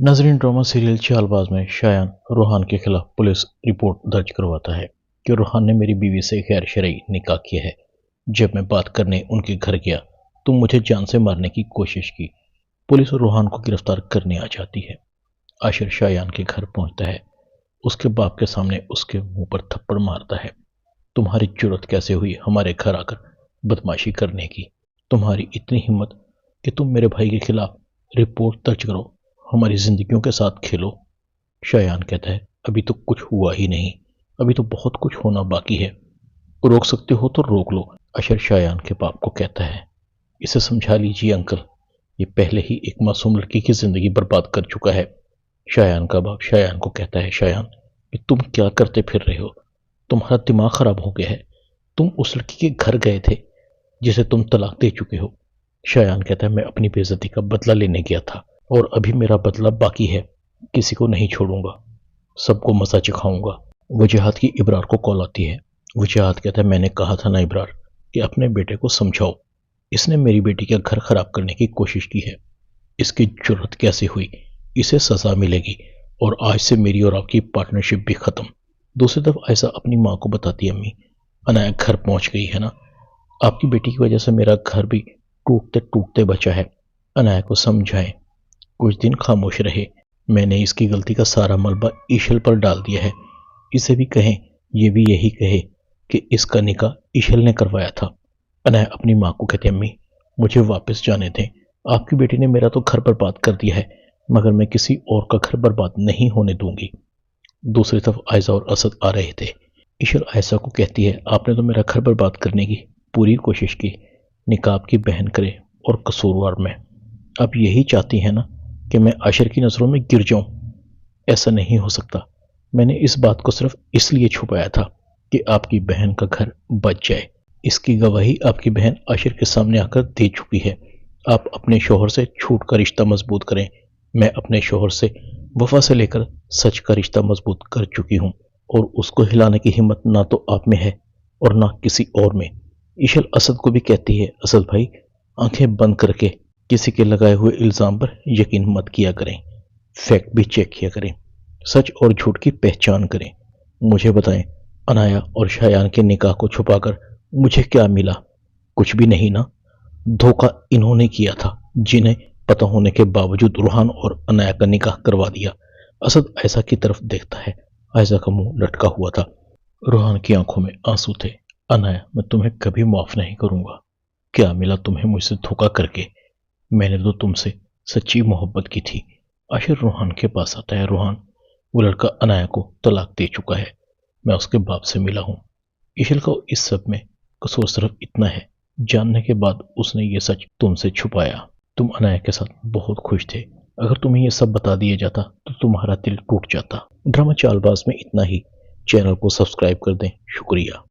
नाजरीन, drama serial Chaalbaaz में शायान रूहान के खिलाफ पुलिस रिपोर्ट दर्ज करवाता है कि रूहान ने मेरी बीवी से गैर शरई निकाह किया है। जब मैं बात करने उनके घर गया तो मुझे जान से मारने की कोशिश की। पुलिस रूहान को गिरफ्तार करने आ जाती है। आशिर शायान के घर पहुंचता है। उसके बाप के सामने उसके मुंह पर थप्पड़ मारता है। तुम्हारी जुर्रत कैसे हुई हमारे घर आकर बदमाशी करने की? तुम्हारी इतनी हिम्मत कि तुम मेरे भाई के खिलाफ रिपोर्ट दर्ज करो, हमारी जिंदगियों के साथ खेलो। शायान कहता है, अभी तो कुछ हुआ ही नहीं, अभी तो बहुत कुछ होना बाकी है। रोक सकते हो तो रोक लो। अशर शायान के बाप को कहता है, इसे समझा लीजिए अंकल, ये पहले ही एक मासूम लड़की की जिंदगी बर्बाद कर चुका है। शायान का बाप शायान को कहता है, शायान कि तुम क्या करते फिर रहे हो? तुम्हारा दिमाग खराब हो गया है। तुम उस लड़की के घर गए थे जिसे तुम तलाक दे चुके हो। शायान कहता है, मैं अपनी बेइज्जती का बदला लेने गया था और अभी मेरा बदला बाकी है। किसी को नहीं छोड़ूंगा, सबको मजा चखाऊंगा। वजहात की इबरार को कॉल आती है। वजहात कहता है, मैंने कहा था ना इबरार कि अपने बेटे को समझाओ, इसने मेरी बेटी का घर खराब करने की कोशिश की है। इसकी जुर्रत कैसे हुई? इसे सजा मिलेगी और आज से मेरी और आपकी पार्टनरशिप भी खत्म। दूसरी तरफ ऐसा अपनी माँ को बताती है, अम्मी अनाया घर पहुंच गई है ना, आपकी बेटी की वजह से मेरा घर भी टूटते टूटते बचा है। अनाया को समझाएं। कुछ दिन खामोश रहे। मैंने इसकी गलती का सारा मलबा ईशल पर डाल दिया है। इसे भी कहें, ये भी यही कहे कि इसका निकाह ईशल ने करवाया था। अनाया अपनी माँ को कहती है, अम्मी मुझे वापस जाने दें, आपकी बेटी ने मेरा तो घर बर्बाद कर दिया है, मगर मैं किसी और का घर बर्बाद नहीं होने दूंगी। दूसरी तरफ आयजा और असद आ रहे थे। ईशल आयशा को कहती है, आपने तो मेरा घर बर्बाद करने की पूरी कोशिश की, निकाह आपकी बहन करे और कसूरवार में। अब यही चाहती है ना कि मैं आशिर की नज़रों में गिर जाऊं? ऐसा नहीं हो सकता। मैंने इस बात को सिर्फ इसलिए छुपाया था कि आपकी बहन का घर बच जाए। इसकी गवाही आपकी बहन आशिर के सामने आकर दे चुकी है। आप अपने शोहर से झूठ का रिश्ता मजबूत करें। मैं अपने शोहर से वफा से लेकर सच का रिश्ता मजबूत कर चुकी हूँ और उसको हिलाने की हिम्मत ना तो आप में है और ना किसी और में। ईशल असद को भी कहती है, असद भाई आंखें बंद करके किसी के लगाए हुए इल्जाम पर यकीन मत किया करें, फैक्ट भी चेक किया करें, सच और झूठ की पहचान करें। मुझे बताएं, अनाया और शायान के निकाह को छुपाकर मुझे क्या मिला? कुछ भी नहीं ना। धोखा इन्होंने किया था, जिन्हें पता होने के बावजूद रूहान और अनाया का निकाह करवा दिया। असद आयशा की तरफ देखता है। आयशा का मुंह लटका हुआ था। रूहान की आंखों में आंसू थे। अनाया, मैं तुम्हें कभी माफ नहीं करूंगा। क्या मिला तुम्हें मुझसे धोखा करके? मैंने तो तुमसे सच्ची मोहब्बत की थी। आखिर रूहान के पास आता है। रूहान, वो लड़का अनाया को तलाक दे चुका है। मैं उसके बाप से मिला हूँ। ईशल का इस सब में कसूर सिर्फ इतना है, जानने के बाद उसने ये सच तुमसे छुपाया। तुम अनाया के साथ बहुत खुश थे। अगर तुम्हें ये सब बता दिया जाता तो तुम्हारा दिल टूट जाता। ड्रामा चालबाज में इतना ही। चैनल को सब्सक्राइब कर दें। शुक्रिया।